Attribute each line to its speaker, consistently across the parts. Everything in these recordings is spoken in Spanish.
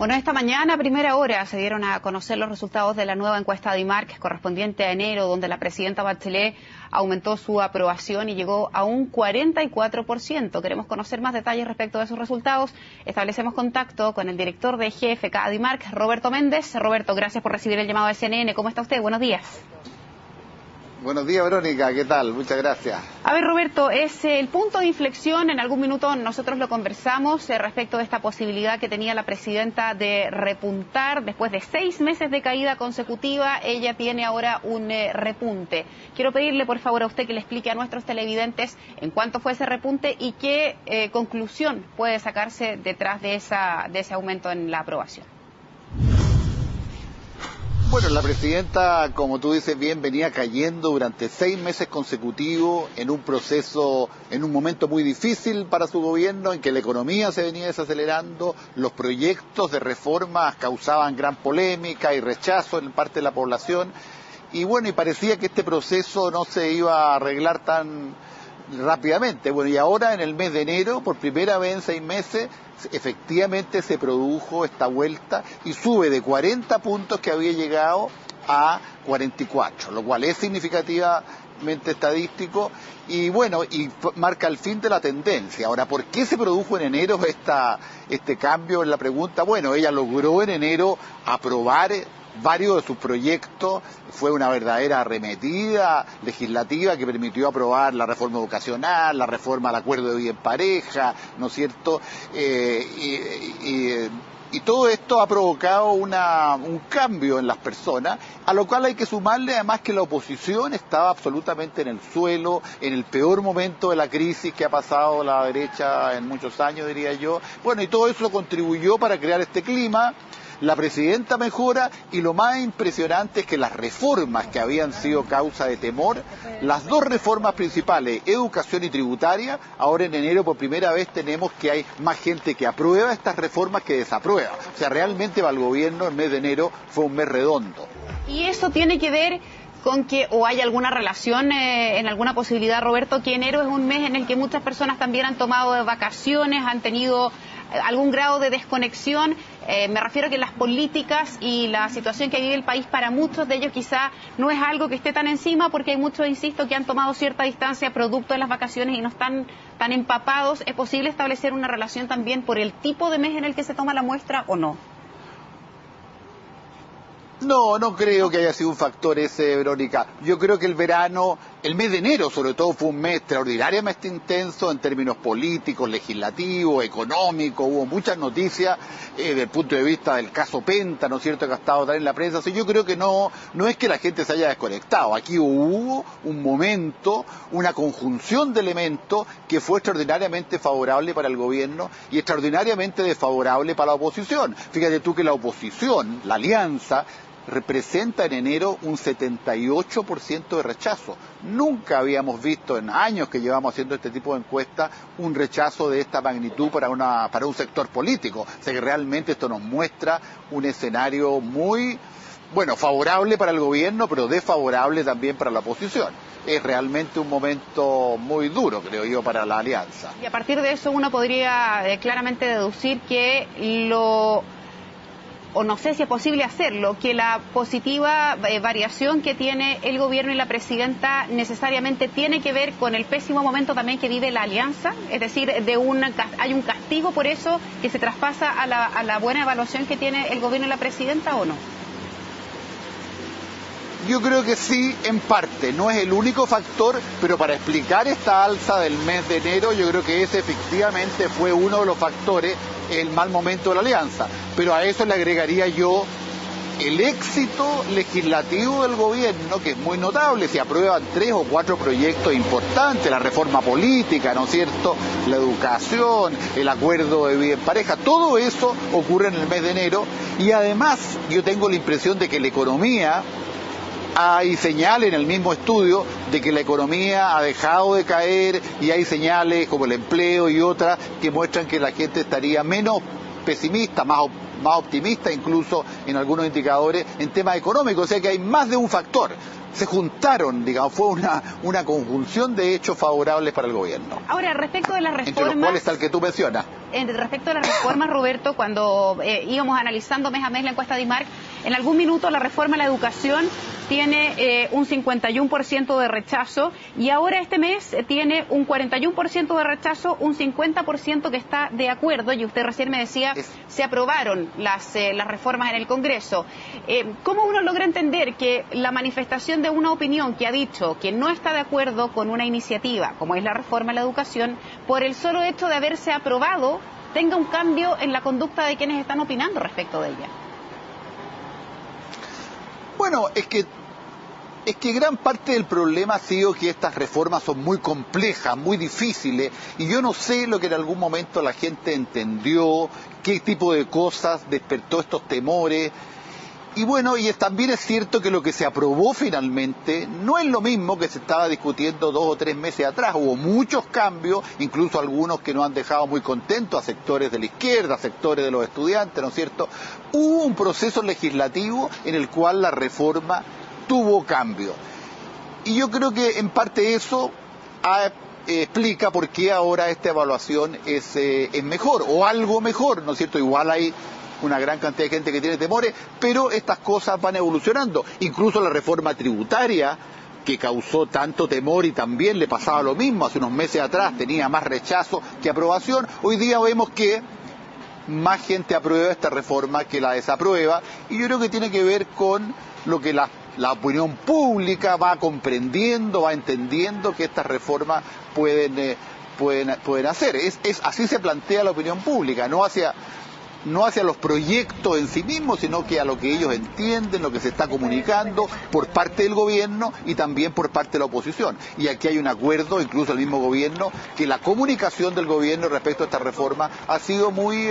Speaker 1: Bueno, esta mañana a primera hora se dieron a conocer los resultados de la nueva encuesta Dimarc correspondiente a enero, donde la presidenta Bachelet aumentó su aprobación y llegó a un 44%. Queremos conocer más detalles respecto de esos resultados. Establecemos contacto con el director de GFK Dimarc, Roberto Méndez. Roberto, gracias por recibir el llamado de CNN. ¿Cómo está usted? Buenos días.
Speaker 2: Buenos días, Verónica, ¿qué tal? Muchas gracias.
Speaker 1: A ver, Roberto, es el punto de inflexión, en algún minuto nosotros lo conversamos respecto de esta posibilidad que tenía la presidenta de repuntar. Después de 6 meses de caída consecutiva, ella tiene ahora un repunte. Quiero pedirle, por favor, a usted que le explique a nuestros televidentes en cuánto fue ese repunte y qué conclusión puede sacarse detrás de ese aumento en la aprobación.
Speaker 2: Bueno, la presidenta, como tú dices bien, venía cayendo durante 6 meses consecutivos en un proceso, en un momento muy difícil para su gobierno, en que la economía se venía desacelerando, los proyectos de reformas causaban gran polémica y rechazo en parte de la población, y bueno, y parecía que este proceso no se iba a arreglar tan rápidamente. Bueno, y ahora en el mes de enero, por primera vez en 6 meses, efectivamente se produjo esta vuelta y sube de 40 puntos que había llegado a 44, lo cual es significativamente estadístico y bueno, y marca el fin de la tendencia. Ahora, ¿por qué se produjo en enero este cambio en la pregunta? Bueno, ella logró en enero aprobar varios de sus proyectos, fue una verdadera arremetida legislativa que permitió aprobar la reforma educacional, la reforma al acuerdo de vida en pareja, ¿no es cierto? Y todo esto ha provocado un cambio en las personas, a lo cual hay que sumarle además que la oposición estaba absolutamente en el suelo, en el peor momento de la crisis que ha pasado la derecha en muchos años, diría yo. Bueno, y todo eso contribuyó para crear este clima. La presidenta mejora y lo más impresionante es que las reformas que habían sido causa de temor, las dos reformas principales, educación y tributaria, ahora en enero por primera vez tenemos que hay más gente que aprueba estas reformas que desaprueba. O sea, realmente para el gobierno el mes de enero fue un mes redondo.
Speaker 1: ¿Y eso tiene que ver con que, o hay alguna relación en alguna posibilidad, Roberto, que enero es un mes en el que muchas personas también han tomado vacaciones, han tenido algún grado de desconexión? Me refiero a que las políticas y la situación que vive el país para muchos de ellos quizá no es algo que esté tan encima, porque hay muchos, insisto, que han tomado cierta distancia producto de las vacaciones y no están tan empapados. ¿Es posible establecer una relación también por el tipo de mes en el que se toma la muestra o no?
Speaker 2: No, no creo que haya sido un factor ese, Verónica. Yo creo que el verano, el mes de enero sobre todo, fue un mes extraordinariamente intenso en términos políticos, legislativos, económicos. Hubo muchas noticias desde el punto de vista del caso Penta, ¿no es cierto?, que ha estado también en la prensa. Así yo creo que no es que la gente se haya desconectado. Aquí hubo un momento, una conjunción de elementos que fue extraordinariamente favorable para el gobierno y extraordinariamente desfavorable para la oposición. Fíjate tú que la oposición, la alianza, representa en enero un 78% de rechazo. Nunca habíamos visto en años que llevamos haciendo este tipo de encuestas un rechazo de esta magnitud para un sector político. O sea que realmente esto nos muestra un escenario muy, bueno, favorable para el gobierno, pero desfavorable también para la oposición. Es realmente un momento muy duro, creo yo, para la alianza.
Speaker 1: Y a partir de eso uno podría claramente deducir que o no sé si es posible hacerlo, que la positiva variación que tiene el gobierno y la presidenta necesariamente tiene que ver con el pésimo momento también que vive la alianza, es decir, hay un castigo por eso que se traspasa a la buena evaluación que tiene el gobierno y la presidenta, ¿o no?
Speaker 2: Yo creo que sí, en parte, no es el único factor, pero para explicar esta alza del mes de enero, yo creo que ese efectivamente fue uno de los factores, el mal momento de la alianza. Pero a eso le agregaría yo el éxito legislativo del gobierno, que es muy notable. Se aprueban 3 o 4 proyectos importantes, la reforma política, ¿no es cierto?, la educación, el acuerdo de vida en pareja, todo eso ocurre en el mes de enero. Y además yo tengo la impresión de que la economía, hay señales en el mismo estudio de que la economía ha dejado de caer y hay señales como el empleo y otras que muestran que la gente estaría menos pesimista, más optimista incluso en algunos indicadores en temas económicos, o sea que hay más de un factor. Se juntaron, digamos, fue una conjunción de hechos favorables para el gobierno.
Speaker 1: Ahora, respecto de las reformas...
Speaker 2: Entre los cuales está el que tú mencionas.
Speaker 1: Respecto a las reformas, Roberto, cuando íbamos analizando mes a mes la encuesta de IMARC, en algún minuto la reforma a la educación tiene un 51% de rechazo y ahora este mes tiene un 41% de rechazo, un 50% que está de acuerdo, y usted recién me decía, se aprobaron las reformas en el Congreso. ¿Cómo uno logra entender que la manifestación de una opinión que ha dicho que no está de acuerdo con una iniciativa, como es la reforma a la educación, por el solo hecho de haberse aprobado, tenga un cambio en la conducta de quienes están opinando respecto de ella?
Speaker 2: Bueno, es que gran parte del problema ha sido que estas reformas son muy complejas, muy difíciles, y yo no sé lo que en algún momento la gente entendió, qué tipo de cosas despertó estos temores. Y bueno, también es cierto que lo que se aprobó finalmente no es lo mismo que se estaba discutiendo 2 o 3 meses atrás. Hubo muchos cambios, incluso algunos que nos han dejado muy contentos a sectores de la izquierda, a sectores de los estudiantes, ¿no es cierto? Hubo un proceso legislativo en el cual la reforma tuvo cambio. Y yo creo que en parte eso explica por qué ahora esta evaluación es mejor, o algo mejor, ¿no es cierto? Igual hay una gran cantidad de gente que tiene temores, pero estas cosas van evolucionando. Incluso la reforma tributaria, que causó tanto temor y también le pasaba lo mismo, hace unos meses atrás tenía más rechazo que aprobación, hoy día vemos que más gente aprueba esta reforma que la desaprueba, y yo creo que tiene que ver con lo que la opinión pública va comprendiendo, va entendiendo que estas reformas pueden hacer. Así se plantea la opinión pública, no hacia los proyectos en sí mismos, sino que a lo que ellos entienden, lo que se está comunicando por parte del gobierno y también por parte de la oposición. Y aquí hay un acuerdo, incluso el mismo gobierno, que la comunicación del gobierno respecto a esta reforma ha sido muy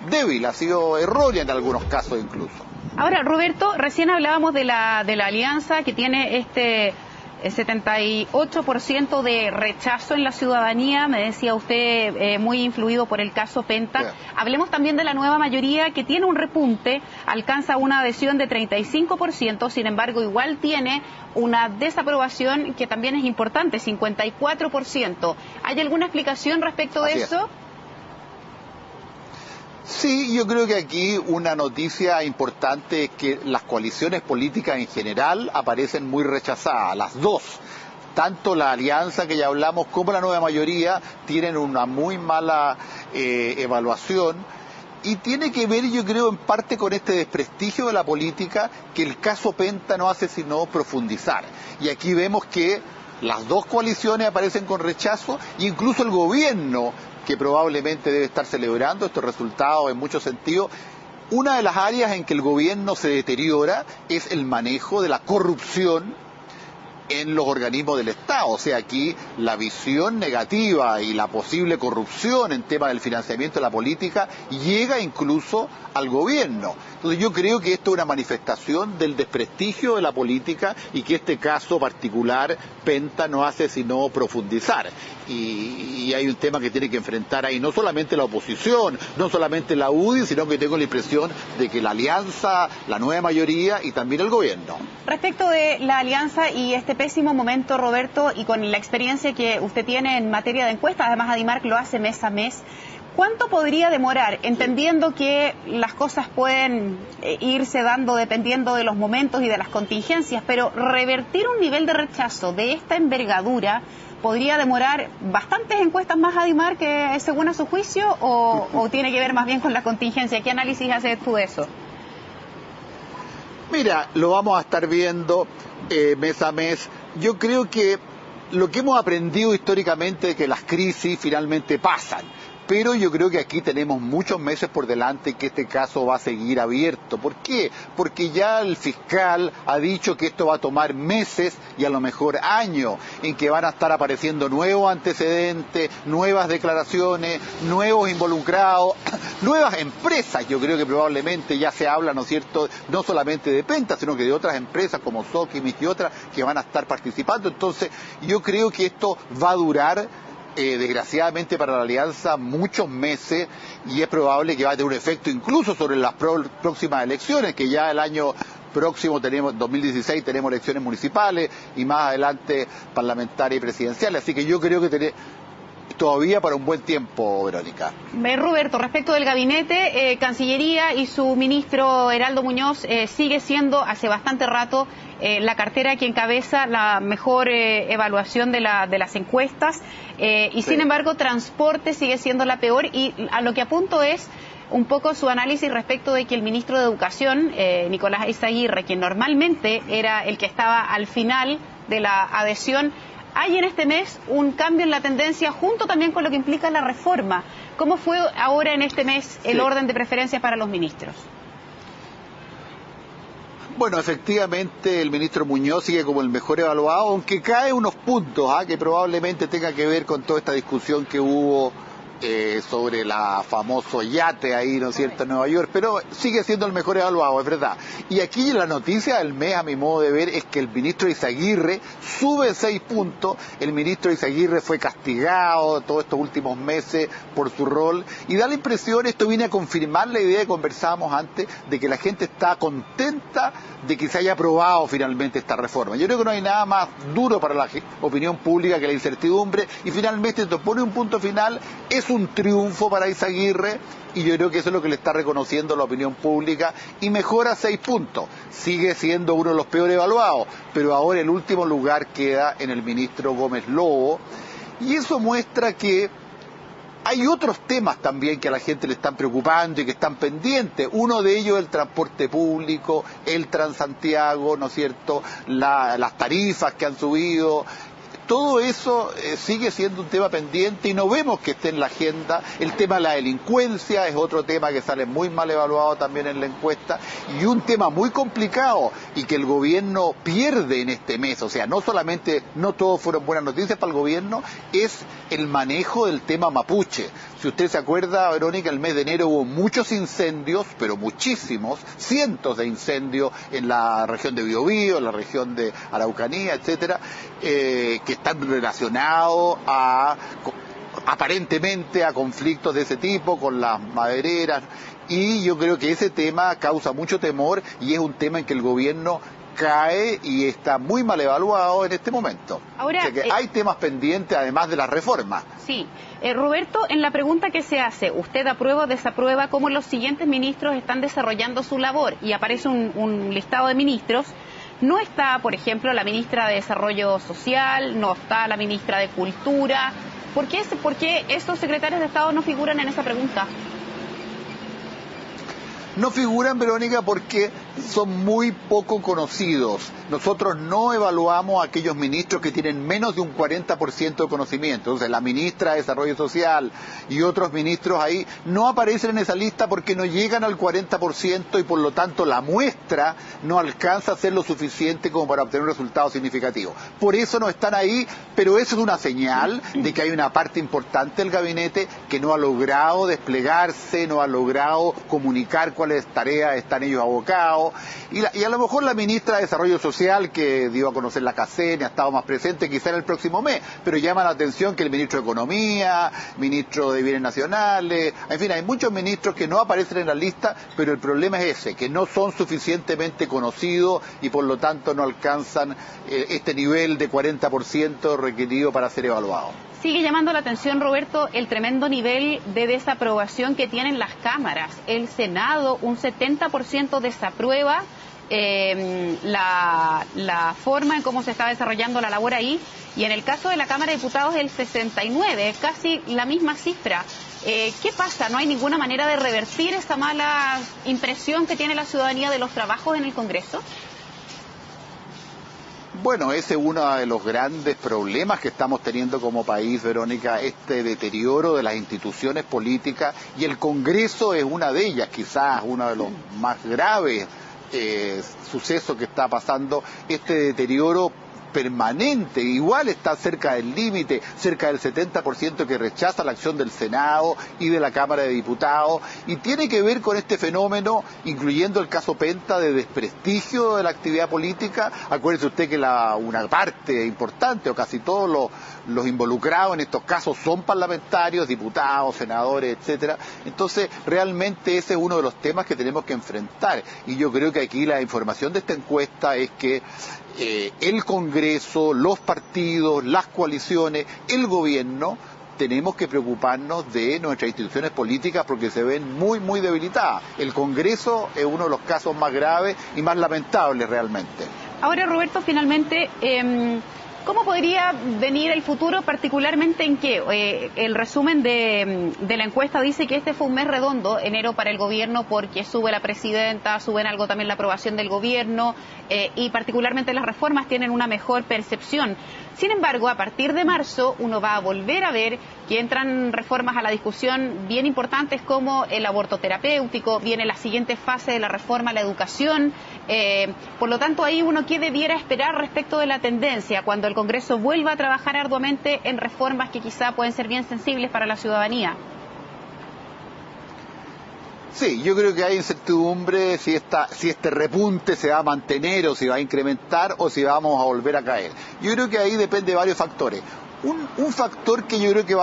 Speaker 2: débil, ha sido errónea en algunos casos incluso.
Speaker 1: Ahora, Roberto, recién hablábamos de la alianza que tiene este 78% de rechazo en la ciudadanía, me decía usted, muy influido por el caso Penta. Yeah. Hablemos también de la nueva mayoría, que tiene un repunte, alcanza una adhesión de 35%, sin embargo igual tiene una desaprobación que también es importante, 54%. ¿Hay alguna explicación respecto de eso?
Speaker 2: Sí, yo creo que aquí una noticia importante es que las coaliciones políticas en general aparecen muy rechazadas, las dos. Tanto la alianza que ya hablamos como la nueva mayoría tienen una muy mala evaluación, y tiene que ver, yo creo, en parte con este desprestigio de la política que el caso Penta no hace sino profundizar. Y aquí vemos que las dos coaliciones aparecen con rechazo, e incluso el gobierno, que probablemente debe estar celebrando estos resultados en muchos sentidos. Una de las áreas en que el gobierno se deteriora es el manejo de la corrupción en los organismos del Estado. O sea, aquí la visión negativa y la posible corrupción en tema del financiamiento de la política llega incluso al gobierno. Entonces yo creo que esto es una manifestación del desprestigio de la política, y que este caso particular, Penta, no hace sino profundizar. Y hay un tema que tiene que enfrentar ahí no solamente la oposición, no solamente la UDI, sino que tengo la impresión de que la alianza, la nueva mayoría y también el gobierno.
Speaker 1: Respecto de la alianza y este pésimo momento, Roberto, y con la experiencia que usted tiene en materia de encuestas, además ADIMARC lo hace mes a mes, ¿cuánto podría demorar, entendiendo que las cosas pueden irse dando dependiendo de los momentos y de las contingencias, pero revertir un nivel de rechazo de esta envergadura podría demorar bastantes encuestas más, ADIMARC, según a su juicio, o tiene que ver más bien con la contingencia? ¿Qué análisis haces tú de eso?
Speaker 2: Mira, lo vamos a estar viendo mes a mes. Yo creo que lo que hemos aprendido históricamente es que las crisis finalmente pasan. Pero yo creo que aquí tenemos muchos meses por delante que este caso va a seguir abierto. ¿Por qué? Porque ya el fiscal ha dicho que esto va a tomar meses y a lo mejor años, en que van a estar apareciendo nuevos antecedentes, nuevas declaraciones, nuevos involucrados, nuevas empresas. Yo creo que probablemente ya se habla, ¿no es cierto?, no solamente de Penta, sino que de otras empresas como Sokimich y otras que van a estar participando. Entonces yo creo que esto va a durar desgraciadamente para la Alianza, muchos meses, y es probable que va a tener un efecto incluso sobre las próximas elecciones, que ya el año próximo tenemos, 2016, tenemos elecciones municipales y más adelante parlamentarias y presidenciales. Así que yo creo que todavía para un buen tiempo, Verónica.
Speaker 1: Roberto, respecto del gabinete, Cancillería y su ministro Heraldo Muñoz sigue siendo hace bastante rato la cartera que encabeza la mejor evaluación de las encuestas y sin embargo Transporte sigue siendo la peor, y a lo que apunto es un poco su análisis respecto de que el ministro de Educación, Nicolás Eizaguirre, quien normalmente era el que estaba al final de la adhesión, hay en este mes un cambio en la tendencia junto también con lo que implica la reforma. ¿Cómo fue ahora en este mes el orden de preferencias para los ministros?
Speaker 2: Bueno, efectivamente el ministro Muñoz sigue como el mejor evaluado, aunque cae unos puntos que probablemente tenga que ver con toda esta discusión que hubo sobre la famoso yate ahí, ¿no es cierto?, en Nueva York, pero sigue siendo el mejor evaluado, es verdad. Y aquí la noticia del mes, a mi modo de ver, es que el ministro Eizaguirre sube 6 puntos. El ministro Eizaguirre fue castigado todos estos últimos meses por su rol, y da la impresión, esto viene a confirmar la idea que conversábamos antes, de que la gente está contenta de que se haya aprobado finalmente esta reforma. Yo creo que no hay nada más duro para la opinión pública que la incertidumbre, y finalmente esto pone un punto final. Es un triunfo para Eizaguirre, y yo creo que eso es lo que le está reconociendo la opinión pública, y mejora 6 puntos. Sigue siendo uno de los peores evaluados, pero ahora el último lugar queda en el ministro Gómez Lobo, y eso muestra que hay otros temas también que a la gente le están preocupando y que están pendientes. Uno de ellos es el transporte público, el Transantiago, ¿no es cierto?, las tarifas que han subido. Todo eso sigue siendo un tema pendiente y no vemos que esté en la agenda. El tema de la delincuencia es otro tema que sale muy mal evaluado también en la encuesta, y un tema muy complicado y que el gobierno pierde en este mes, o sea, no solamente, no todos fueron buenas noticias para el gobierno, es el manejo del tema mapuche. Si usted se acuerda, Verónica, el mes de enero hubo muchos incendios, pero muchísimos, cientos de incendios en la región de Biobío, en la región de Araucanía, etcétera, que están relacionados aparentemente a conflictos de ese tipo con las madereras, y yo creo que ese tema causa mucho temor y es un tema en que el gobierno cae y está muy mal evaluado en este momento.
Speaker 1: Ahora,
Speaker 2: o sea que hay temas pendientes además de las reformas.
Speaker 1: Sí. Roberto, en la pregunta que se hace, ¿usted aprueba o desaprueba cómo los siguientes ministros están desarrollando su labor? Y aparece un listado de ministros. No está, por ejemplo, la ministra de Desarrollo Social, no está la ministra de Cultura. ¿Por qué esos secretarios de Estado no figuran en esa pregunta?
Speaker 2: No figuran, Verónica, porque son muy poco conocidos. Nosotros no evaluamos a aquellos ministros que tienen menos de un 40% de conocimiento. Entonces, la ministra de Desarrollo Social y otros ministros ahí no aparecen en esa lista porque no llegan al 40% y por lo tanto la muestra no alcanza a ser lo suficiente como para obtener un resultado significativo. Por eso no están ahí, pero eso es una señal de que hay una parte importante del gabinete que no ha logrado desplegarse, no ha logrado comunicar cuáles tareas están ellos abocados, y a lo mejor la ministra de Desarrollo Social, que dio a conocer la CACEN, ha estado más presente quizá en el próximo mes, pero llama la atención que el ministro de Economía, ministro de Bienes Nacionales, en fin, hay muchos ministros que no aparecen en la lista, pero el problema es ese, que no son suficientemente conocidos y por lo tanto no alcanzan este nivel de 40% requerido para ser evaluados.
Speaker 1: Sigue llamando la atención, Roberto, el tremendo nivel de desaprobación que tienen las cámaras. El Senado, un 70% desaprueba la forma en cómo se está desarrollando la labor ahí, y en el caso de la Cámara de Diputados el 69%, casi la misma cifra. ¿Qué pasa? ¿No hay ninguna manera de revertir esa mala impresión que tiene la ciudadanía de los trabajos en el Congreso?
Speaker 2: Bueno, ese es uno de los grandes problemas que estamos teniendo como país, Verónica, este deterioro de las instituciones políticas, y el Congreso es una de ellas, quizás uno de los más graves sucesos que está pasando, este deterioro permanente, igual está cerca del límite, cerca del 70% que rechaza la acción del Senado y de la Cámara de Diputados, y tiene que ver con este fenómeno, incluyendo el caso Penta, de desprestigio de la actividad política. Acuérdese usted que una parte importante, o casi todos los involucrados en estos casos son parlamentarios, diputados, senadores, etcétera. Entonces, realmente ese es uno de los temas que tenemos que enfrentar, y yo creo que aquí la información de esta encuesta es que el Congreso, los partidos, las coaliciones, el gobierno, tenemos que preocuparnos de nuestras instituciones políticas porque se ven muy, muy debilitadas. El Congreso es uno de los casos más graves y más lamentables realmente.
Speaker 1: Ahora, Roberto, finalmente, ¿cómo podría venir el futuro, particularmente en qué? El resumen de la encuesta dice que este fue un mes redondo, enero, para el gobierno, porque sube la presidenta, suben algo también la aprobación del gobierno, y particularmente las reformas tienen una mejor percepción. Sin embargo, a partir de marzo uno va a volver a ver que entran reformas a la discusión bien importantes como el aborto terapéutico, viene la siguiente fase de la reforma a la educación. Por lo tanto, ahí uno qué debiera esperar respecto de la tendencia cuando el Congreso vuelva a trabajar arduamente en reformas que quizá pueden ser bien sensibles para la ciudadanía.
Speaker 2: Sí, yo creo que hay incertidumbre si este repunte se va a mantener o si va a incrementar o si vamos a volver a caer. Yo creo que ahí depende de varios factores. Un factor que yo creo que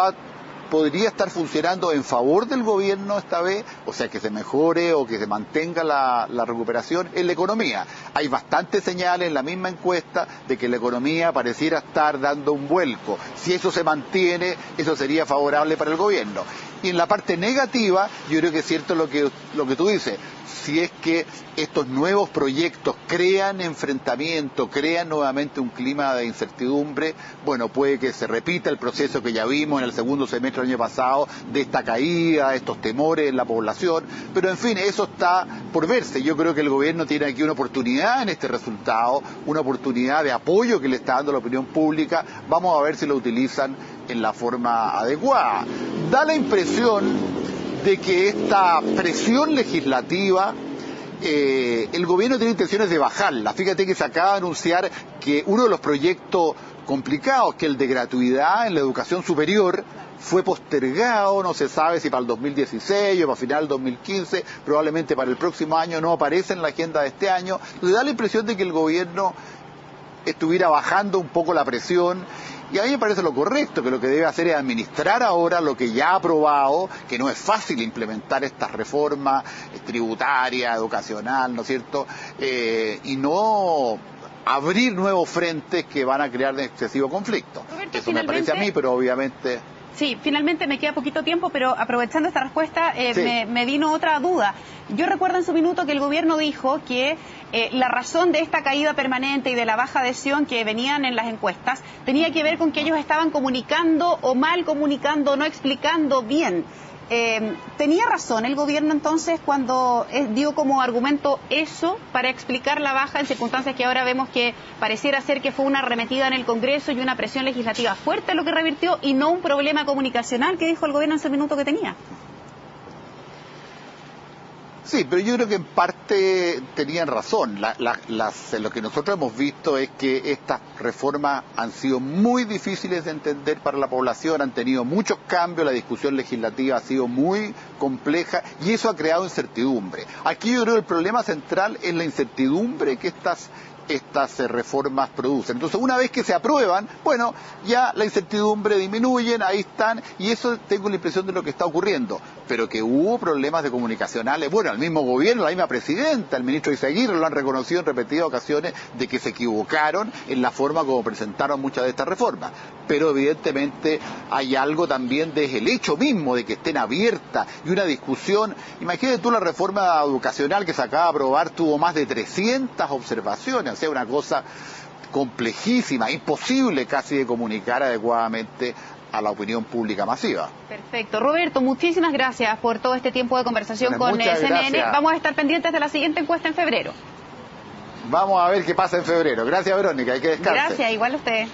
Speaker 2: podría estar funcionando en favor del gobierno esta vez, o sea, que se mejore o que se mantenga la recuperación, es la economía. Hay bastantes señales en la misma encuesta de que la economía pareciera estar dando un vuelco. Si eso se mantiene, eso sería favorable para el gobierno. Y en la parte negativa, yo creo que es cierto lo que tú dices. Si es que estos nuevos proyectos crean enfrentamiento, crean nuevamente un clima de incertidumbre, bueno, puede que se repita el proceso que ya vimos en el segundo semestre del año pasado, de esta caída, estos temores en la población, pero en fin, eso está por verse. Yo creo que el gobierno tiene aquí una oportunidad en este resultado, una oportunidad de apoyo que le está dando la opinión pública. Vamos a ver si lo utilizan en la forma adecuada. Da la impresión de que esta presión legislativa, el gobierno tiene intenciones de bajarla. Fíjate que se acaba de anunciar que uno de los proyectos complicados, que el de gratuidad en la educación superior, fue postergado, no se sabe si para el 2016 o para final del 2015, probablemente para el próximo año, no aparece en la agenda de este año. Le da la impresión de que el gobierno estuviera bajando un poco la presión. Y a mí me parece lo correcto, que lo que debe hacer es administrar ahora lo que ya ha aprobado, que no es fácil implementar estas reformas tributarias, educacional, ¿no es cierto? Y no abrir nuevos frentes que van a crear excesivo conflicto.
Speaker 1: Roberto,
Speaker 2: eso me parece a mí, pero obviamente...
Speaker 1: Sí, finalmente me queda poquito tiempo, pero aprovechando esta respuesta
Speaker 2: Sí.
Speaker 1: me vino otra duda. Yo recuerdo en su minuto que el gobierno dijo que la razón de esta caída permanente y de la baja adhesión que venían en las encuestas tenía que ver con que ellos estaban comunicando o mal comunicando, no explicando bien. ¿Tenía razón el gobierno entonces cuando dio como argumento eso para explicar la baja en circunstancias que ahora vemos que pareciera ser que fue una arremetida en el Congreso y una presión legislativa fuerte lo que revirtió y no un problema comunicacional que dijo el gobierno en ese minuto que tenía?
Speaker 2: Sí, pero yo creo que en parte tenían razón. Lo que nosotros hemos visto es que estas reformas han sido muy difíciles de entender para la población, han tenido muchos cambios, la discusión legislativa ha sido muy compleja y eso ha creado incertidumbre. Aquí yo creo que el problema central es la incertidumbre que estas reformas producen. Entonces, una vez que se aprueban, bueno, ya la incertidumbre disminuye, ahí están, y eso tengo la impresión de lo que está ocurriendo. Pero que hubo problemas de comunicacionales, bueno, el mismo gobierno, la misma presidenta, el ministro Izaguirre lo han reconocido en repetidas ocasiones de que se equivocaron en la forma como presentaron muchas de estas reformas. Pero evidentemente hay algo también desde el hecho mismo de que estén abiertas y una discusión. Imagínate tú la reforma educacional que se acaba de aprobar, tuvo más de 300 observaciones, o sea, una cosa complejísima, imposible casi de comunicar adecuadamente a la opinión pública masiva.
Speaker 1: Perfecto. Roberto, muchísimas gracias por todo este tiempo de conversación con CNN.
Speaker 2: Gracias.
Speaker 1: Vamos a estar pendientes de la siguiente encuesta en febrero.
Speaker 2: Vamos a ver qué pasa en febrero. Gracias, Verónica, hay que descansar.
Speaker 1: Gracias, igual a usted.